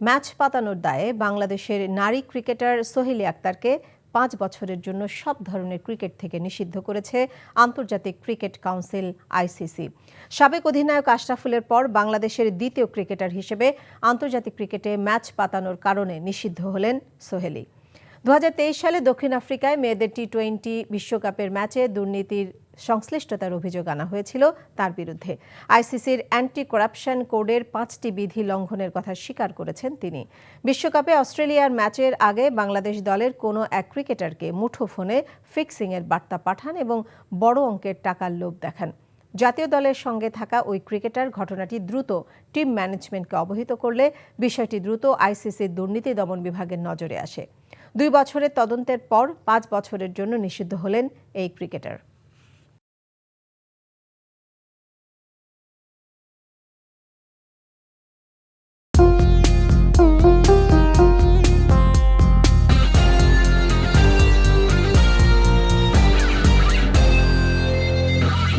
Match পাতানোর দায়ে বাংলাদেশের নারী ক্রিকেটার সোহেলি আক্তারকে ৫ বছরের জন্য সব ধরনের ক্রিকেট থেকে নিষিদ্ধ করেছে আন্তর্জাতিক ক্রিকেট কাউন্সিল আইসিসি। সাবেক অধিনায়ক আশরাফুলের পর বাংলাদেশের দ্বিতীয় ক্রিকেটার হিসেবে আন্তর্জাতিক ক্রিকেটে ম্যাচ পাতানোর কারণে নিষিদ্ধ হলেন সোহেলি। ২০২৩ সালে দক্ষিণ আফ্রিকায় মেয়েদের টি-20 বিশ্বকাপের ম্যাচে দুর্নীতির সংশ্লিষ্টতার অভিযোগ আনা হয়েছিল তার বিরুদ্ধে। আইসিসির অ্যান্টি করাপশন কোডের ৫টি বিধি লঙ্ঘনের কথা স্বীকার করেছেন তিনি। বিশ্বকাপে অস্ট্রেলিয়ার ম্যাচের আগে বাংলাদেশ দলের কোনো এক ক্রিকেটারকে মুঠোফোনে ফিক্সিংয়ের বার্তা পাঠান এবং বড় অঙ্কের টাকার লোভ দেখান। জাতীয় দলের সঙ্গে থাকা ওই ক্রিকেটার ঘটনাটি দ্রুত টিম ম্যানেজমেন্টকে অবহিত করলে বিষয়টি দ্রুত আইসিসির দুর্নীতি দমন বিভাগের নজরে আসে। ২ বছরের তদন্তের পর ৫ বছরের জন্য নিষিদ্ধ হলেন এই ক্রিকেটার।